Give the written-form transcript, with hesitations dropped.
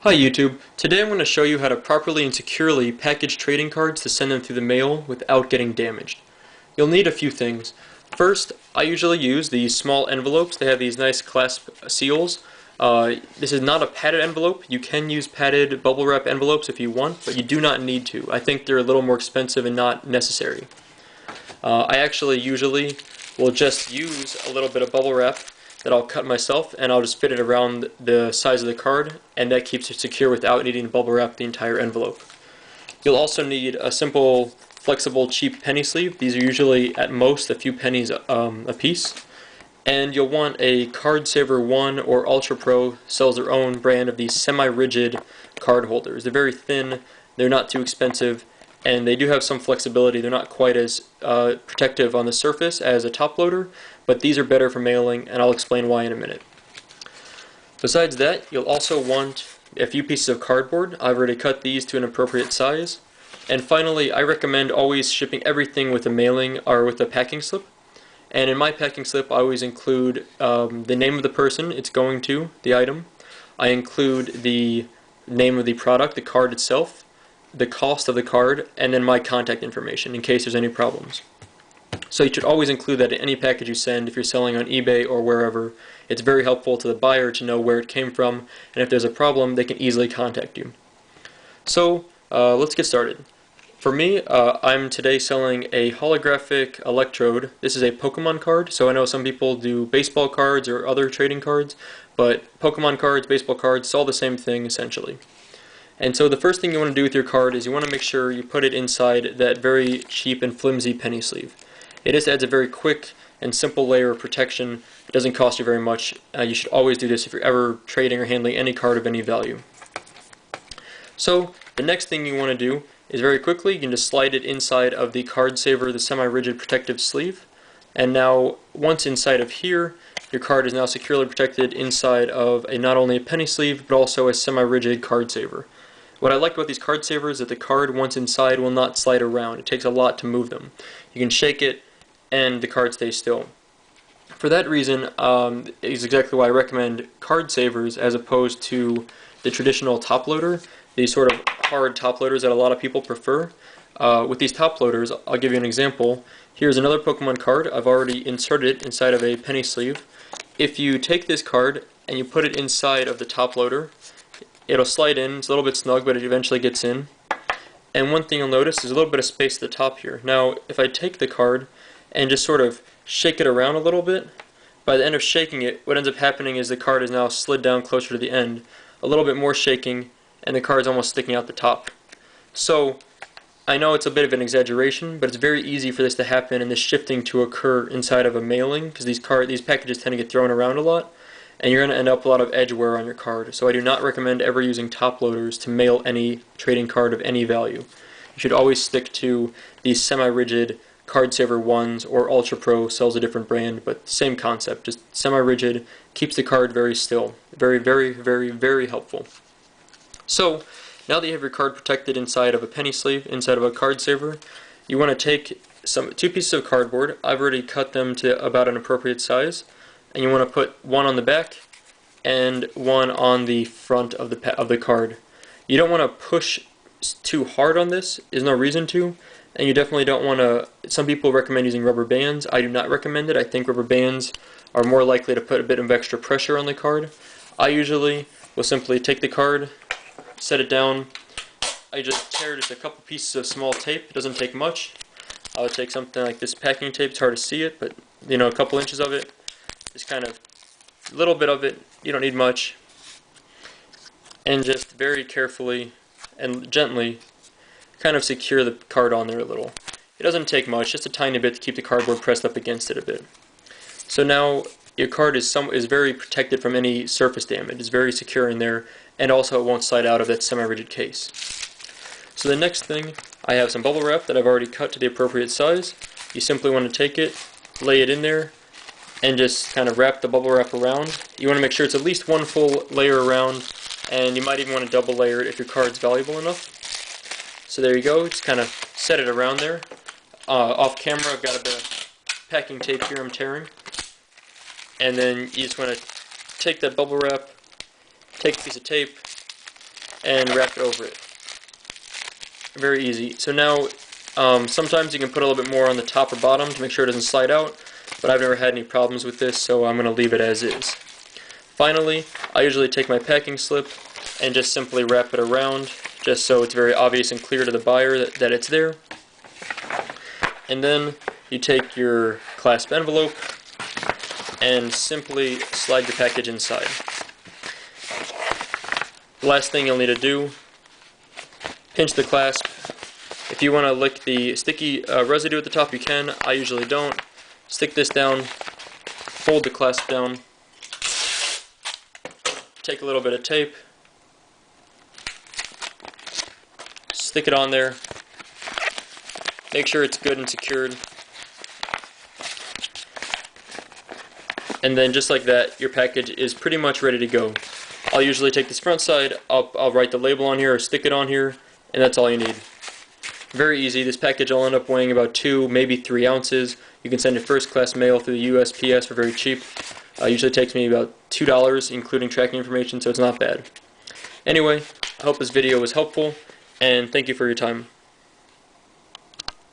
Hi YouTube. Today I'm going to show you how to properly and securely package trading cards to send them through the mail without getting damaged. You'll need a few things. First, I usually use these small envelopes. They have these nice clasp seals. This is not a padded envelope. You can use padded bubble wrap envelopes if you want, but you do not need to. I think they're a little more expensive and not necessary. I actually usually will just use a little bit of bubble wrap that I'll cut myself, and I'll just fit it around the size of the card, and that keeps it secure without needing to bubble wrap the entire envelope. You'll also need a simple, flexible, cheap penny sleeve. These are usually at most a few pennies a piece. And you'll want a Card Saver 1 or Ultra Pro sells their own brand of these semi-rigid card holders. They're very thin, they're not too expensive, and they do have some flexibility. They're not quite as protective on the surface as a top loader, but these are better for mailing, and I'll explain why in a minute. Besides that, you'll also want a few pieces of cardboard. I've already cut these to an appropriate size. And finally, I recommend always shipping everything with a mailing or with a packing slip. And in my packing slip, I always include the name of the person it's going to, the item. I include the name of the product, the card itself, the cost of the card, and then my contact information in case there's any problems. So you should always include that in any package you send if you're selling on eBay or wherever. It's very helpful to the buyer to know where it came from, and if there's a problem, they can easily contact you. So let's get started. For me, I'm today selling a holographic electrode. This is a Pokémon card, so I know some people do baseball cards or other trading cards, but Pokémon cards, baseball cards, it's all the same thing essentially. And so the first thing you want to do with your card is you want to make sure you put it inside that very cheap and flimsy penny sleeve. It just adds a very quick and simple layer of protection. It doesn't cost you very much. You should always do this if you're ever trading or handling any card of any value. So the next thing you want to do is very quickly you can just slide it inside of the Card Saver, the semi-rigid protective sleeve. And now once inside of here, your card is now securely protected inside of not only a penny sleeve but also a semi-rigid Card Saver. What I like about these Card Savers is that the card once inside will not slide around. It takes a lot to move them. You can shake it and the card stays still. For that reason is exactly why I recommend Card Savers as opposed to the traditional top loader, these sort of hard top loaders that a lot of people prefer. With these top loaders, I'll give you an example. Here's another Pokemon card. I've already inserted it inside of a penny sleeve. If you take this card and you put it inside of the top loader, it'll slide in. It's a little bit snug, but it eventually gets in. And one thing you'll notice is a little bit of space at the top here. Now, if I take the card and just sort of shake it around a little bit, by the end of shaking it, what ends up happening is the card is now slid down closer to the end. A little bit more shaking, and the card's almost sticking out the top. So, I know it's a bit of an exaggeration, but it's very easy for this to happen and this shifting to occur inside of a mailing, because these packages tend to get thrown around a lot, and you're going to end up with a lot of edge wear on your card. So I do not recommend ever using top loaders to mail any trading card of any value. You should always stick to these semi-rigid Card Saver 1s, or Ultra Pro sells a different brand, but same concept, just semi-rigid, keeps the card very still. Very, very, very, very helpful. So, now that you have your card protected inside of a penny sleeve, inside of a Card Saver, you want to take two pieces of cardboard. I've already cut them to about an appropriate size, and you want to put one on the back and one on the front of the card. You don't want to push too hard on this. There's no reason to. And you definitely don't want to, some people recommend using rubber bands. I do not recommend it. I think rubber bands are more likely to put a bit of extra pressure on the card. I usually will simply take the card, set it down. I just tear just a couple pieces of small tape. It doesn't take much. I would take something like this packing tape. It's hard to see it, but you know, a couple inches of it. Just kind of a little bit of it. You don't need much. And just very carefully and gently kind of secure the card on there a little. It doesn't take much, just a tiny bit to keep the cardboard pressed up against it a bit. So now your card is very protected from any surface damage. It's very secure in there, and also it won't slide out of that semi-rigid case. So the next thing, I have some bubble wrap that I've already cut to the appropriate size. You simply want to take it, lay it in there, and just kind of wrap the bubble wrap around. You want to make sure it's at least one full layer around, and you might even want to double layer it if your card's valuable enough. So there you go, just kind of set it around there. Off camera, I've got a bit of packing tape here I'm tearing. And then you just want to take that bubble wrap, take a piece of tape, and wrap it over it. Very easy. So now, sometimes you can put a little bit more on the top or bottom to make sure it doesn't slide out, but I've never had any problems with this, so I'm going to leave it as is. Finally, I usually take my packing slip and just simply wrap it around, just so it's very obvious and clear to the buyer that it's there. And then you take your clasp envelope and simply slide your package inside. The last thing you'll need to do, pinch the clasp. If you want to lick the sticky residue at the top, you can. I usually don't. Stick this down, fold the clasp down, take a little bit of tape, stick it on there, make sure it's good and secured, and then just like that, your package is pretty much ready to go. I'll usually take this front side, I'll write the label on here or stick it on here, and that's all you need. Very easy. This package will end up weighing about 2, maybe 3 ounces. You can send it first class mail through the USPS for very cheap. Usually takes me about $2, including tracking information, so it's not bad. Anyway, I hope this video was helpful, and thank you for your time.